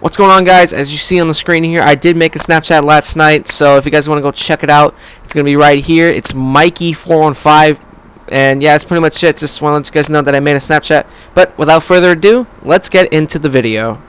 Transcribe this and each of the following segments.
What's going on, guys? As you see on the screen here, I did make a Snapchat last night, so if you guys want to go check it out, it's going to be right here. It's Mikey415, and yeah, that's pretty much it. Just want to let you guys know that I made a Snapchat. But without further ado, let's get into the video.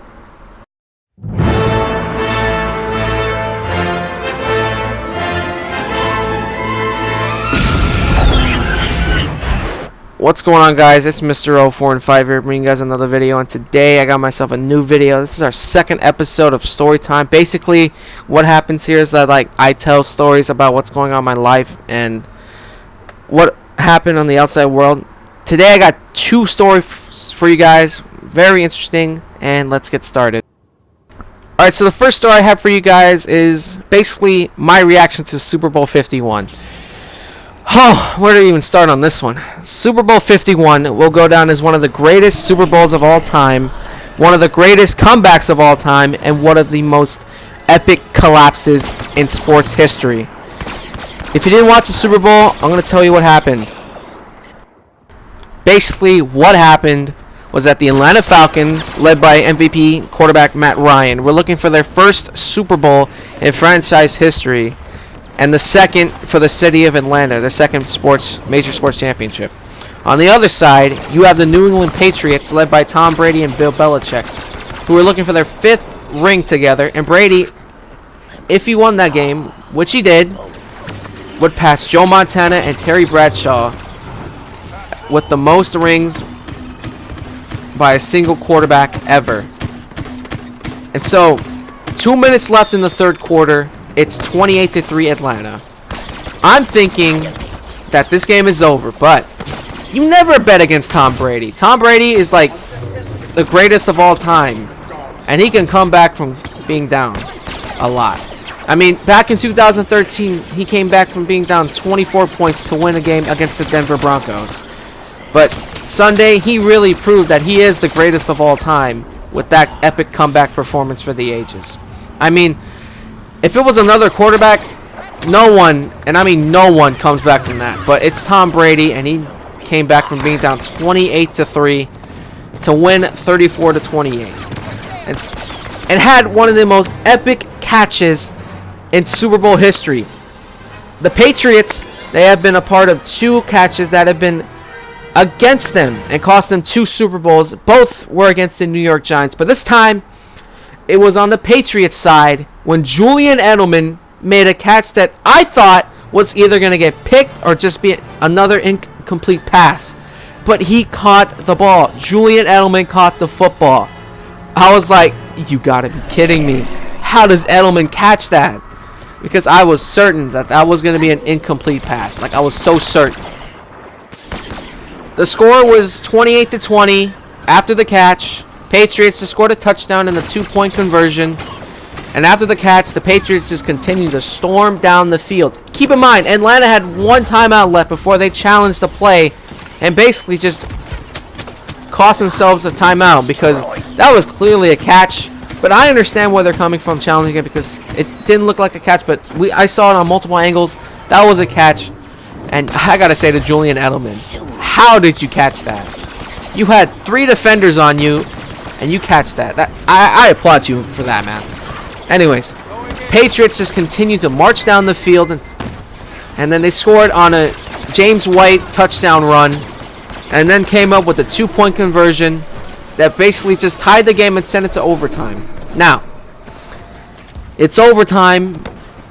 What's going on, guys? It's MrUHOH here bringing you guys another video, and today I got myself a new video. This is our second episode of Storytime. Basically, what happens here is that I tell stories about what's going on in my life and what happened on the outside world. Today I got two stories for you guys, very interesting, and let's get started. Alright, so the first story I have for you guys is basically my reaction to Super Bowl 51. Oh, where do we even start on this one? Super Bowl 51 will go down as one of the greatest Super Bowls of all time, one of the greatest comebacks of all time, and one of the most epic collapses in sports history. If you didn't watch the Super Bowl, I'm going to tell you what happened. Basically, what happened was that the Atlanta Falcons, led by MVP quarterback Matt Ryan, were looking for their first Super Bowl in franchise history, and the second for the city of Atlanta, their second major sports championship. On the other side, you have the New England Patriots, led by Tom Brady and Bill Belichick, who were looking for their fifth ring together. And Brady, if he won that game, which he did, would pass Joe Montana and Terry Bradshaw with the most rings by a single quarterback ever. And so, 2 minutes left in the third quarter. It's 28-3 Atlanta. I'm thinking that this game is over, but you never bet against Tom Brady. Tom Brady is like the greatest of all time, and he can come back from being down a lot. I mean, back in 2013, he came back from being down 24 points to win a game against the Denver Broncos. But Sunday, he really proved that he is the greatest of all time with that epic comeback performance for the ages. I mean, if it was another quarterback, no one, and I mean no one, comes back from that. But it's Tom Brady, and he came back from being down 28-3 to win 34-28, and had one of the most epic catches in Super Bowl history. The Patriots, they have been a part of two catches that have been against them and cost them two Super Bowls. Both were against the New York Giants, but this time it was on the Patriots side when Julian Edelman made a catch that I thought was either going to get picked or just be another incomplete pass. But he caught the ball. Julian Edelman caught the football. I was like, you gotta be kidding me. How does Edelman catch that? Because I was certain that that was going to be an incomplete pass. Like, I was so certain. The score was 28-20 after the catch. Patriots just scored a touchdown in the 2-point conversion. And after the catch, the Patriots just continued to storm down the field. Keep in mind, Atlanta had one timeout left before they challenged the play and basically just cost themselves a timeout because that was clearly a catch. But I understand where they're coming from challenging it because it didn't look like a catch, but I saw it on multiple angles. That was a catch. And I gotta say to Julian Edelman, how did you catch that? You had 3 defenders on you, and you catch that. I applaud you for that, man. Anyways, Patriots just continued to march down the field, and then they scored on a James White touchdown run, and then came up with a 2-point conversion that basically just tied the game and sent it to overtime. Now, it's overtime,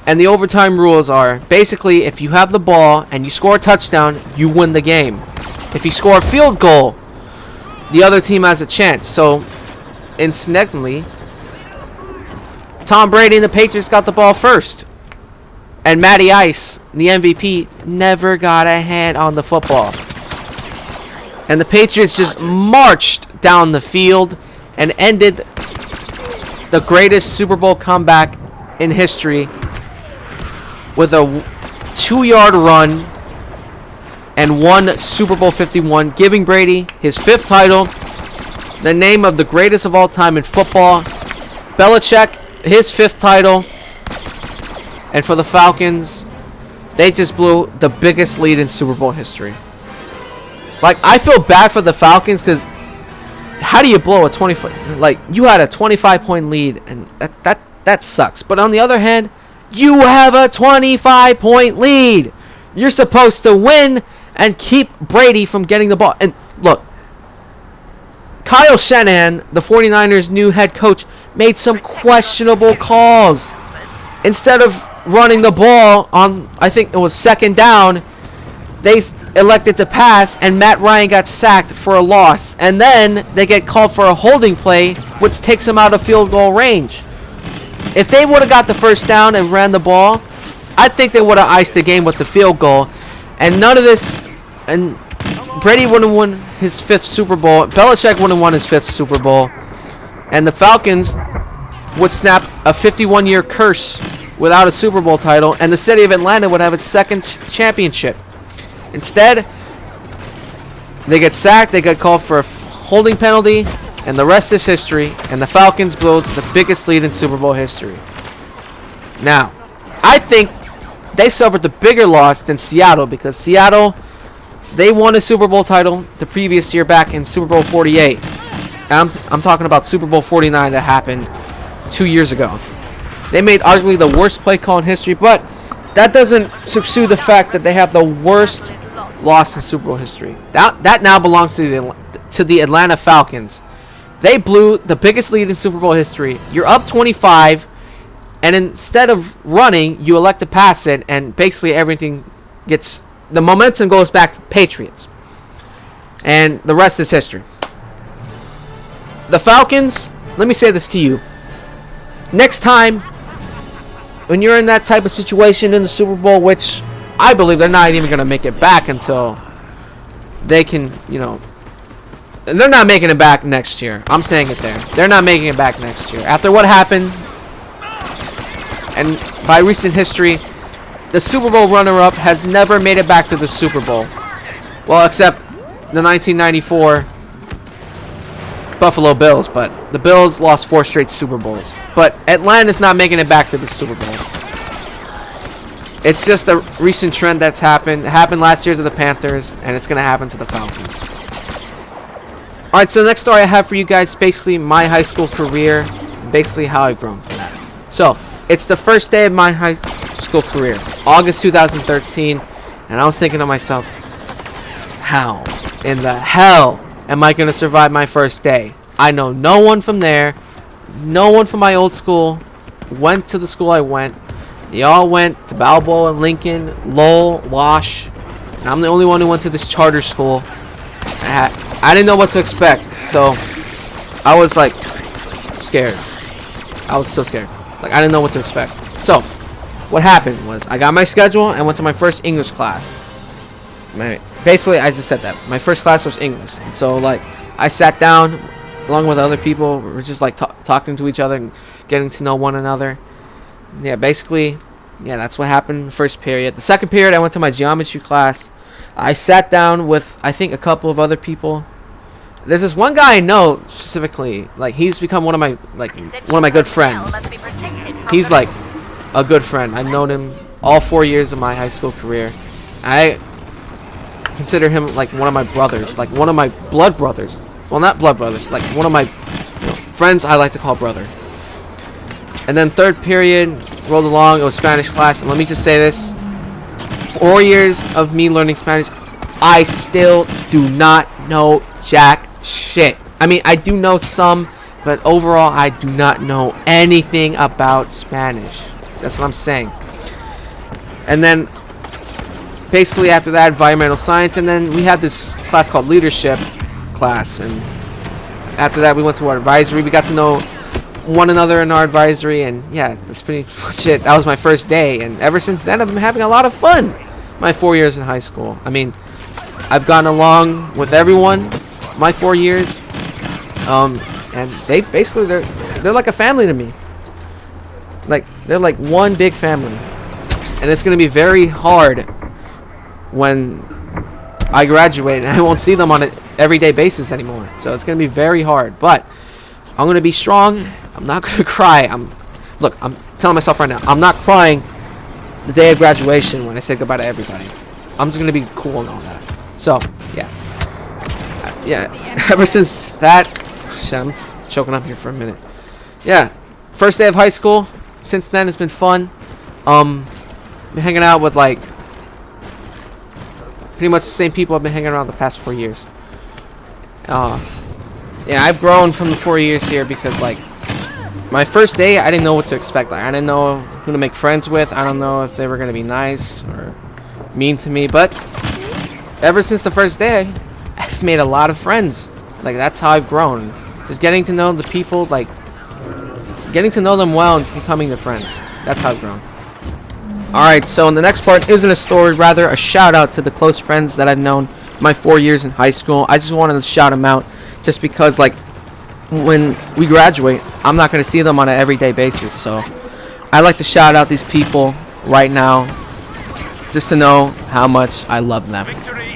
and the overtime rules are basically if you have the ball and you score a touchdown, you win the game. If you score a field goal, the other team has a chance. So, incidentally, Tom Brady and the Patriots got the ball first. And Matty Ice, the MVP, never got a hand on the football. And the Patriots just marched down the field and ended the greatest Super Bowl comeback in history with a 2-yard run and won Super Bowl 51, giving Brady his 5th title, the name of the greatest of all time in football. Belichick, his 5th title. And for the Falcons, they just blew the biggest lead in Super Bowl history. Like, I feel bad for the Falcons because how do you blow a 20? Like, you had a 25-point lead, and that sucks. But on the other hand, you have a 25-point lead. You're supposed to win and keep Brady from getting the ball. And look, Kyle Shannon, the 49ers' new head coach, made some questionable calls. Instead of running the ball on, I think it was 2nd down, they elected to pass, and Matt Ryan got sacked for a loss. And then they get called for a holding play, which takes him out of field goal range. If they would have got the 1st down and ran the ball, I think they would have iced the game with the field goal. And none of this, and Brady wouldn't have won his 5th Super Bowl. Belichick wouldn't have won his 5th Super Bowl. And the Falcons would snap a 51-year curse without a Super Bowl title, and the city of Atlanta would have its 2nd championship. Instead, they get sacked, they get called for a holding penalty, and the rest is history, and the Falcons blow the biggest lead in Super Bowl history. Now, I think they suffered the bigger loss than Seattle, because Seattle, they won a Super Bowl title the previous year back in Super Bowl 48. I'm talking about Super Bowl 49 that happened 2 years ago. They made arguably the worst play call in history, but that doesn't subsume the fact that they have the worst loss in Super Bowl history. That now belongs to the Atlanta Falcons. They blew the biggest lead in Super Bowl history. You're up 25, and instead of running, you elect to pass it, and basically everything gets, the momentum goes back to the Patriots. And the rest is history. The Falcons, let me say this to you. Next time, when you're in that type of situation in the Super Bowl, which I believe they're not even going to make it back until they can, they're not making it back next year. I'm saying it there. They're not making it back next year. After what happened, and by recent history, the Super Bowl runner-up has never made it back to the Super Bowl. Well, except the 1994 Buffalo Bills, but the Bills lost 4 straight Super Bowls. But Atlanta's not making it back to the Super Bowl. It's just a recent trend that's happened. It happened last year to the Panthers, and it's going to happen to the Falcons. Alright, so the next story I have for you guys is basically my high school career, basically how I've grown from that. So, it's the first day of my high school career, August 2013, and I was thinking to myself, how in the hell am I going to survive my first day? I know no one from there. No one from my old school went to the school I went. They all went to Balboa and Lincoln, Lowell, Wash. And I'm the only one who went to this charter school. I didn't know what to expect. So, I was like, scared. I was so scared. Like, I didn't know what to expect. So, what happened was, I got my schedule and went to my first English class. Basically, I just said that. My first class was English. And so, like, I sat down along with other people. We were just, like, talking to each other and getting to know one another. Yeah, basically, yeah, that's what happened in the first period. The second period, I went to my geometry class. I sat down with, I think, a couple of other people. There's this one guy I know specifically. Like, he's become one of my good friends. He's, like, a good friend. I've known him all 4 years of my high school career. I consider him like one of my brothers, like one of my blood brothers. Well, not blood brothers, like one of my friends I like to call brother. And then third period rolled along. It was Spanish class, and let me just say this: 4 years of me learning Spanish, I still do not know jack shit. I mean, I do know some, but overall, I do not know anything about Spanish. That's what I'm saying. And then basically after that, environmental science, and then we had this class called leadership class, and after that we went to our advisory. We got to know one another in our advisory, and yeah, that's pretty much it. That was my first day, and ever since then I've been having a lot of fun my 4 years in high school. I mean, I've gotten along with everyone my 4 years, and they basically they're like a family to me. Like, they're like one big family, and it's gonna be very hard when I graduate and I won't see them on an everyday basis anymore. So it's gonna be very hard, but I'm gonna be strong. I'm not gonna cry. I'm telling myself right now, I'm not crying the day of graduation when I say goodbye to everybody. I'm just gonna be cool and all that. So yeah. Ever since that, Shit, I'm choking up here for a minute. Yeah, first day of high school. Since then, it's been fun. Been hanging out with like pretty much the same people I've been hanging around the past 4 years. Yeah, I've grown from the 4 years here because like my first day, I didn't know what to expect. Like, I didn't know who to make friends with. I don't know if they were gonna be nice or mean to me. But ever since the first day, I've made a lot of friends. Like, that's how I've grown. Just getting to know the people, like getting to know them well and becoming their friends. That's how I've grown. Alright, so in the next part isn't a story, rather a shout out to the close friends that I've known my 4 years in high school. I just wanted to shout them out just because, like, when we graduate, I'm not going to see them on an everyday basis. So I like to shout out these people right now just to know how much I love them.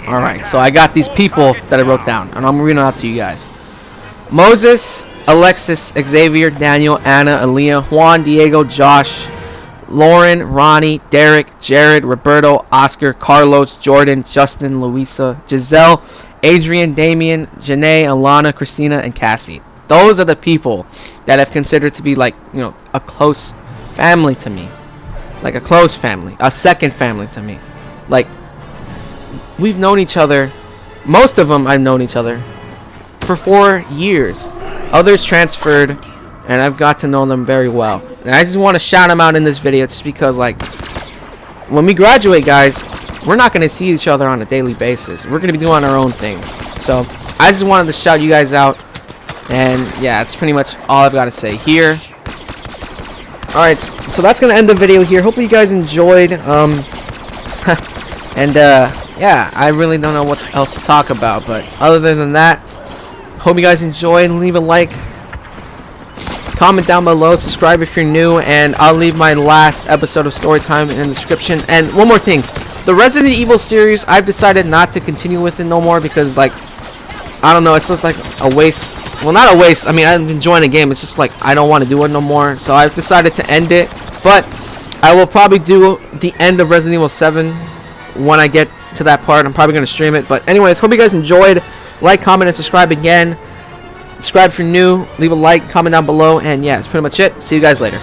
Alright, so I got these people that I wrote down, and I'm reading them out to you guys. Moses, Alexis, Xavier, Daniel, Anna, Aaliyah, Juan, Diego, Josh, Lauren, Ronnie, Derek, Jared, Roberto, Oscar, Carlos, Jordan, Justin, Louisa, Giselle, Adrian, Damien, Janae, Alana, Christina, and Cassie. Those are the people that I've considered to be, like, you know, a close family to me. Like a close family, a second family to me. Like, we've known each other, most of them I've known each other for 4 years. Others transferred, and I've got to know them very well. And I just want to shout them out in this video just because, like, when we graduate, guys, we're not going to see each other on a daily basis. We're going to be doing our own things. So I just wanted to shout you guys out. And yeah, that's pretty much all I've got to say here. Alright, so that's going to end the video here. Hopefully you guys enjoyed. And yeah, I really don't know what else to talk about. But other than that, hope you guys enjoyed. Leave a like. Comment down below, subscribe if you're new, and I'll leave my last episode of Storytime in the description. And one more thing, the Resident Evil series, I've decided not to continue with it no more because, like, I don't know, it's just like a waste. Well, not a waste, I mean, I'm enjoying the game, it's just like I don't want to do it no more, so I've decided to end it. But I will probably do the end of Resident Evil 7 when I get to that part. I'm probably going to stream it. But anyways, hope you guys enjoyed. Like, comment, and subscribe again. Subscribe if you're new, leave a like, comment down below, and yeah, that's pretty much it. See you guys later.